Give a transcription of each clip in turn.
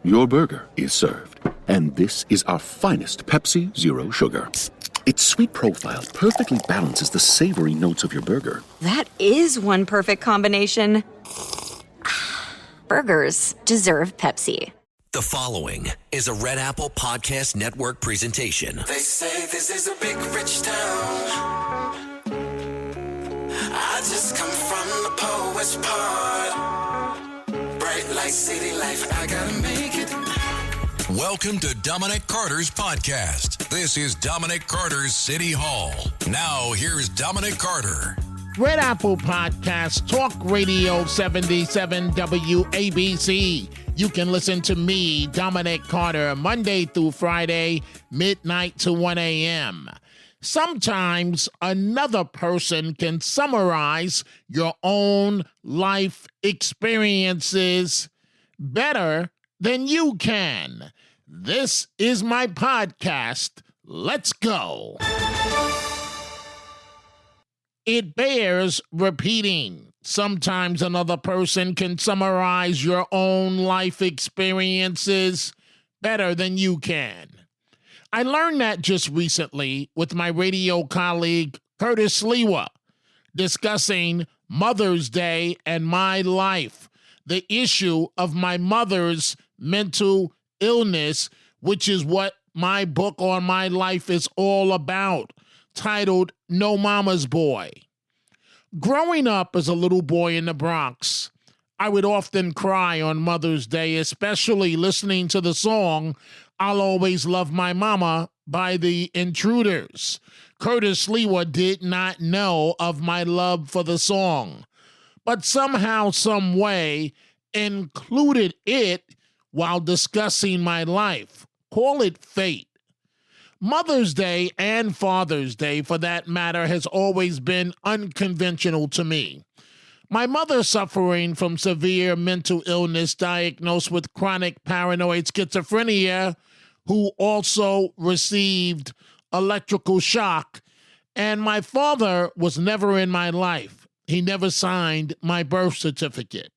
Your burger is served. And this is our finest Pepsi Zero Sugar. Its sweet profile perfectly balances the savory notes of your burger. That is one perfect combination. Burgers deserve Pepsi. The following is a Red Apple Podcast Network presentation. They say this is a big rich town. I just come from the poet's part. Bright light, city life, I gotta make it. Welcome to Dominic Carter's podcast. This is Dominic Carter's City Hall. Now, here's Dominic Carter. Red Apple Podcast, Talk Radio 77 WABC. You can listen to me, Dominic Carter, Monday through Friday, midnight to 1 a.m. Sometimes another person can summarize your own life experiences better than you can. This is my podcast. Let's go. It bears repeating. Sometimes another person can summarize your own life experiences better than you can. I learned that just recently with my radio colleague Curtis Lewa, discussing Mother's Day and my life, the issue of my mother's mental illness, which is what my book on my life is all about, titled No Mama's Boy. Growing up as a little boy in the Bronx, I would often cry on Mother's Day, especially listening to the song I'll Always Love My Mama by the Intruders. Curtis Lewa did not know of my love for the song, but somehow, some way, included it while discussing my life. Call it fate. Mother's Day and Father's Day, for that matter, has always been unconventional to me. My mother, suffering from severe mental illness, diagnosed with chronic paranoid schizophrenia, who also received electrical shock, and my father was never in my life. He never signed my birth certificate.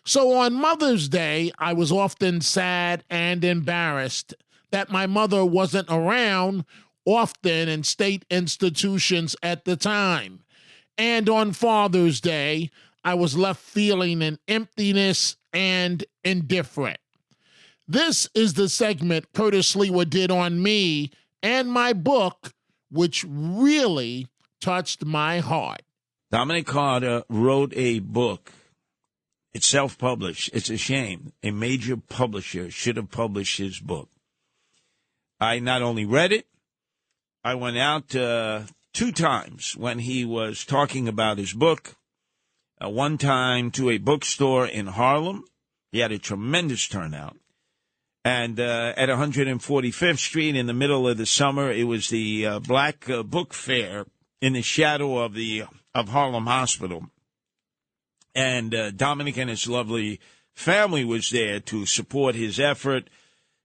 So on Mother's Day, I was often sad and embarrassed that my mother wasn't around often in state institutions at the time. And on Father's Day, I was left feeling an emptiness and indifferent. This is the segment Curtis Lewa did on me and my book, which really touched my heart. Dominic Carter wrote a book. It's self-published. It's a shame. A major publisher should have published his book. I not only read it, I went out 2 times when he was talking about his book. One time to a bookstore in Harlem. He had a tremendous turnout. And at 145th Street in the middle of the summer, it was the Black Book Fair in the shadow of Harlem Hospital. And Dominic and his lovely family was there to support his effort.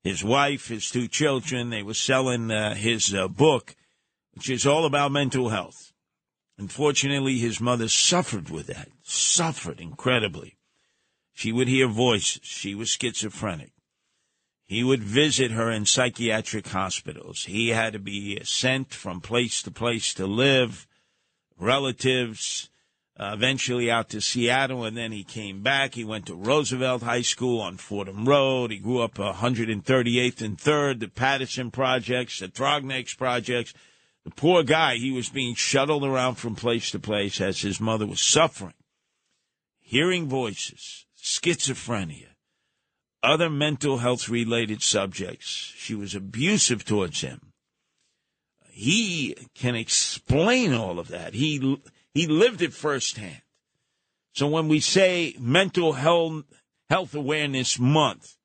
His wife, his 2 children, they were selling his book, which is all about mental health. Unfortunately, his mother suffered with that, suffered incredibly. She would hear voices. She was schizophrenic. He would visit her in psychiatric hospitals. He had to be sent from place to live, relatives, eventually out to Seattle, and then he came back. He went to Roosevelt High School on Fordham Road. He grew up 138th and 3rd, the Patterson Projects, the Trognex Projects. The poor guy, he was being shuttled around from place to place as his mother was suffering. Hearing voices, schizophrenia, other mental health-related subjects. She was abusive towards him. He can explain all of that. He lived it firsthand. So when we say Mental Health Awareness Month,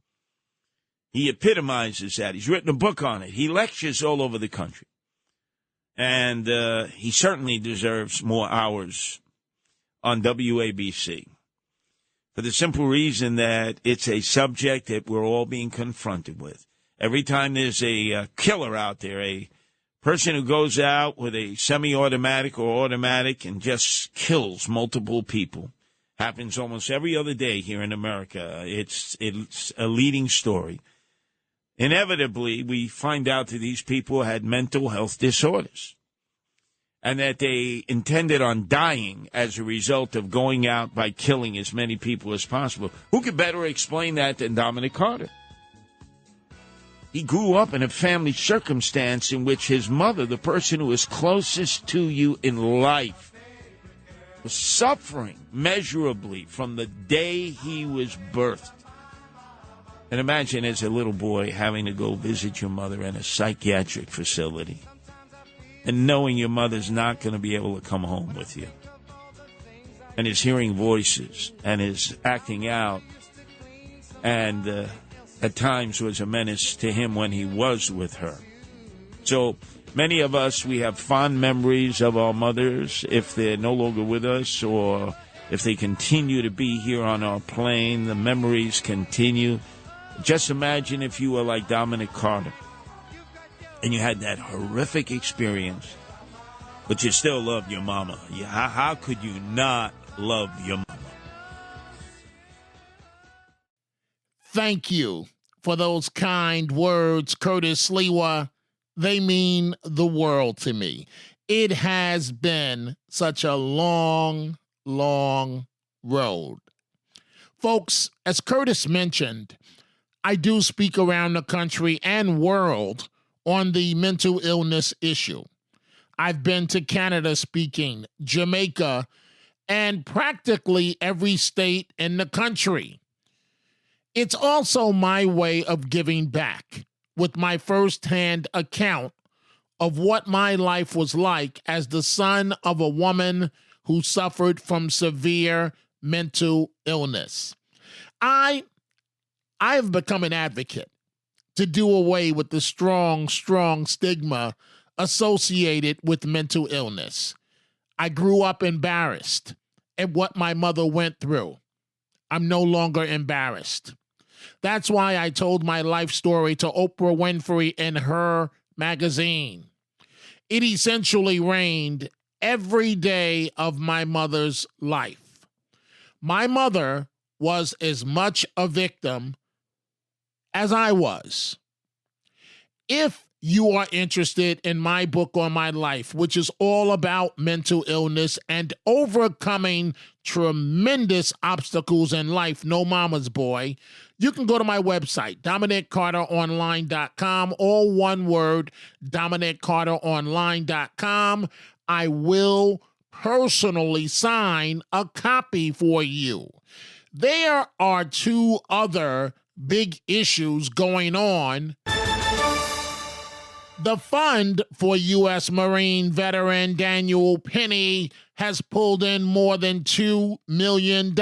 he epitomizes that. He's written a book on it. He lectures all over the country. And he certainly deserves more hours on WABC for the simple reason that it's a subject that we're all being confronted with. Every time there's a killer out there, a person who goes out with a semi-automatic or automatic and just kills multiple people, Happens almost every other day here in America. It's a leading story. Inevitably, we find out that these people had mental health disorders and that they intended on dying as a result of going out by killing as many people as possible. Who could better explain that than Dominic Carter? He grew up in a family circumstance in which his mother, the person who is closest to you in life, was suffering measurably from the day he was birthed. And imagine as a little boy having to go visit your mother in a psychiatric facility and knowing your mother's not going to be able to come home with you and is hearing voices and is acting out and at times was a menace to him when he was with her. So many of us, we have fond memories of our mothers if they're no longer with us or if they continue to be here on our plane. The memories continue. Just imagine if you were like Dominic Carter and you had that horrific experience, but you still loved your mama. How could you not love your mama? Thank you for those kind words, Curtis Sliwa. They mean the world to me. It has been such a long, long road. Folks, as Curtis mentioned, I do speak around the country and world on the mental illness issue. I've been to Canada speaking, Jamaica, and practically every state in the country. It's also my way of giving back with my firsthand account of what my life was like as the son of a woman who suffered from severe mental illness. I have become an advocate to do away with the strong stigma associated with mental illness. I grew up embarrassed at what my mother went through. I'm no longer embarrassed. That's why I told my life story to Oprah Winfrey in her magazine. It essentially reigned every day of my mother's life. My mother was as much a victim as I was. If you are interested in my book on my life, which is all about mental illness and overcoming tremendous obstacles in life, no mama's boy, you can go to my website, DominicCarterOnline.com, all one word, DominicCarterOnline.com. I will personally sign a copy for you. There are two other big issues going on. The fund for U.S. Marine veteran Daniel Penny has pulled in more than $2 million.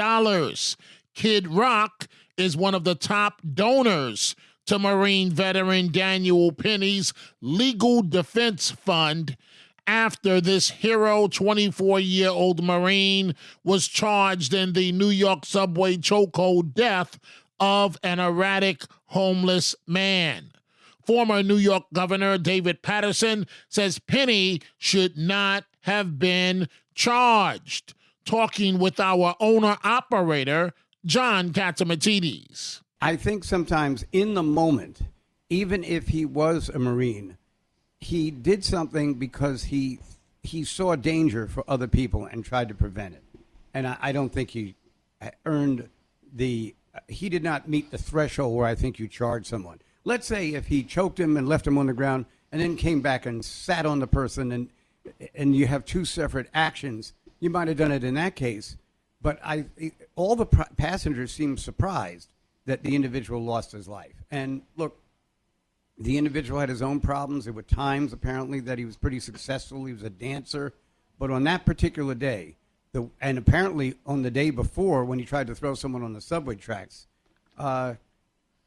Kid Rock is one of the top donors to Marine veteran Daniel Penny's legal defense fund after this hero 24-year-old Marine was charged in the New York subway chokehold death of an erratic homeless man. Former New York Governor David Paterson says Penny should not have been charged. Talking with our owner-operator, John Katsimatidis. I think sometimes in the moment, even if he was a Marine, he did something because he saw danger for other people and tried to prevent it. And I don't think he earned he did not meet the threshold where I think you charge someone. Let's say if he choked him and left him on the ground and then came back and sat on the person and you have two separate actions, you might have done it in that case. But all the passengers seemed surprised that the individual lost his life. And look, the individual had his own problems. There were times, apparently, that he was pretty successful. He was a dancer. But on that particular day, and apparently on the day before when he tried to throw someone on the subway tracks,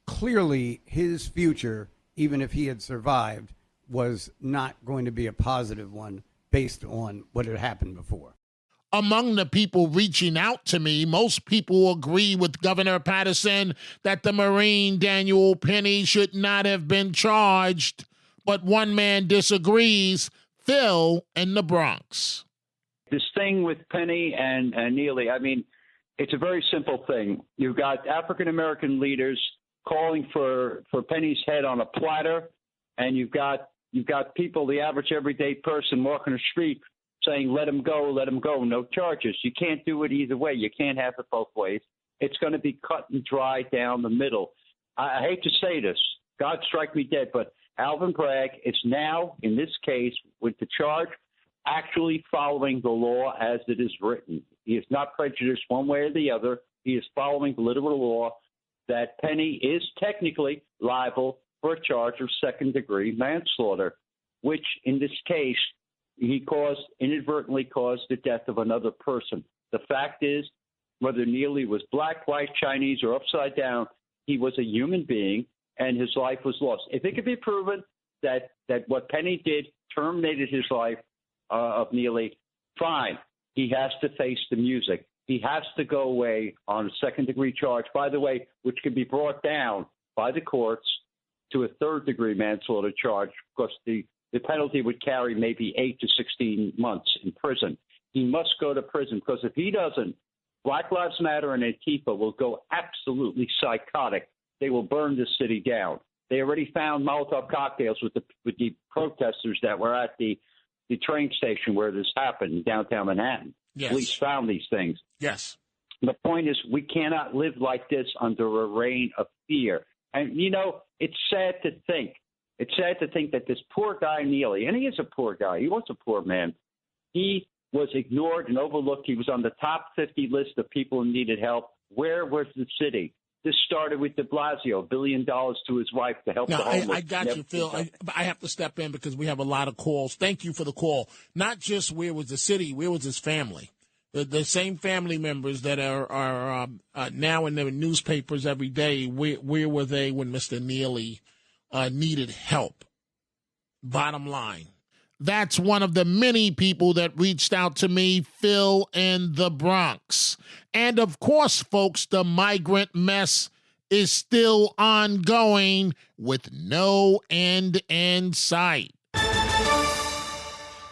clearly his future, even if he had survived, was not going to be a positive one based on what had happened before. Among the people reaching out to me, most people agree with Governor Paterson that the Marine Daniel Penny should not have been charged, but one man disagrees, Phil in the Bronx. This thing with Penny and Neely, I mean, It's a very simple thing. You've got African-American leaders calling for Penny's head on a platter, and you've got people, the average everyday person walking the street saying, let him go, no charges. You can't do it either way. You can't have it both ways. It's going to be cut and dry down the middle. I hate to say this. God strike me dead, but Alvin Bragg is now, in this case, with the charge, actually following the law as it is written. He is not prejudiced one way or the other. He is following the literal law that Penny is technically liable for a charge of second-degree manslaughter, which in this case he inadvertently caused the death of another person. The fact is, whether Neely was black, white, Chinese, or upside down, he was a human being, and his life was lost. If it could be proven that what Penny did terminated his life of Neely, fine. He has to face the music. He has to go away on a second-degree charge, by the way, which can be brought down by the courts to a third-degree manslaughter charge, because the penalty would carry maybe 8 to 16 months in prison. He must go to prison, because if he doesn't, Black Lives Matter and Antifa will go absolutely psychotic. They will burn the city down. They already found Molotov cocktails with the protesters that were at the train station where this happened in downtown Manhattan. Yes. Police found these things. Yes. The point is, we cannot live like this under a reign of fear. And, it's sad to think. It's sad to think that this poor guy, Neely, and he is a poor guy. He was a poor man. He was ignored and overlooked. He was on the top 50 list of people who needed help. Where was the city? This started with de Blasio, $1 billion to his wife to help the homeless. I got you, Phil. I have to step in because we have a lot of calls. Thank you for the call. Not just where was the city, where was his family? The same family members that are now in the newspapers every day, where were they when Mr. Neely needed help? Bottom line. That's one of the many people that reached out to me, Phil in the Bronx. And of course, folks, the migrant mess is still ongoing with no end in sight.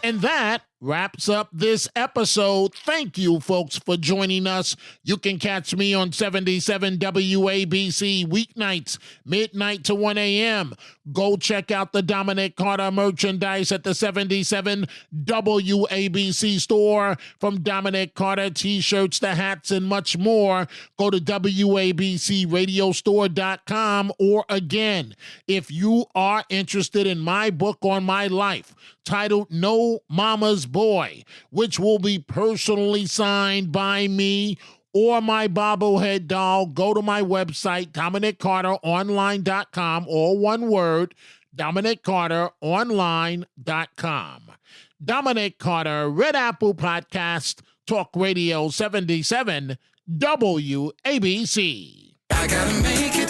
And that wraps up this episode. Thank you, folks, for joining us. You can catch me on 77 WABC weeknights, midnight to 1 a.m. Go check out the Dominic Carter merchandise at the 77 WABC store. From Dominic Carter t-shirts to hats and much more, go to WABCRadiostore.com. Or again, if you are interested in my book on my life, titled No Mama's Boy, which will be personally signed by me or my bobblehead doll, go to my website, DominicCarterOnline.com, all one word, DominicCarterOnline.com. Dominic Carter, Red Apple Podcast, Talk Radio 77, WABC. I gotta make it.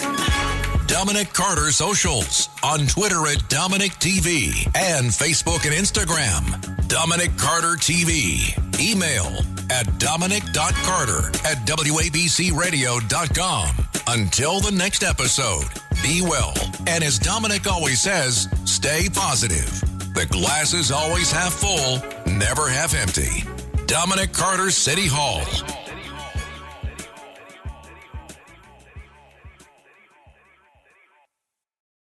Dominic Carter socials on Twitter at Dominic TV and Facebook and Instagram. Dominic Carter TV. Email at dominic.carter@wabcradio.com. Until the next episode, be well. And as Dominic always says, stay positive. The glass is always half full, never half empty. Dominic Carter City Hall.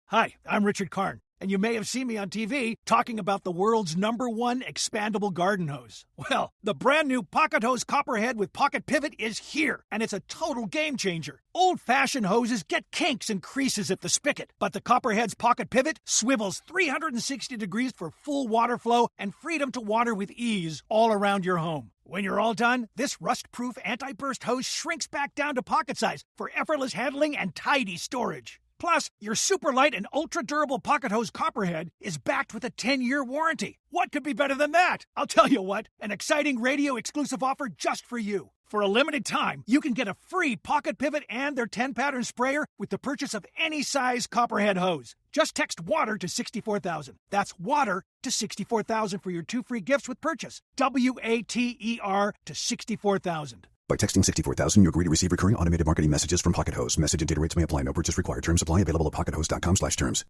Hi, I'm Richard Karn, and you may have seen me on TV talking about the world's #1 expandable garden hose. Well, the brand new Pocket Hose Copperhead with Pocket Pivot is here, and it's a total game changer. Old-fashioned hoses get kinks and creases at the spigot, but the Copperhead's Pocket Pivot swivels 360 degrees for full water flow and freedom to water with ease all around your home. When you're all done, this rust-proof anti-burst hose shrinks back down to pocket size for effortless handling and tidy storage. Plus, your super light and ultra-durable Pocket Hose Copperhead is backed with a 10-year warranty. What could be better than that? I'll tell you what, an exciting radio-exclusive offer just for you. For a limited time, you can get a free Pocket Pivot and their 10-pattern sprayer with the purchase of any size Copperhead hose. Just text WATER to 64,000. That's WATER to 64,000 for your 2 free gifts with purchase. WATER to 64,000. By texting 64,000, you agree to receive recurring automated marketing messages from Pocket Hose. Message and data rates may apply. No purchase required. Terms apply. Available at pockethose.com/terms.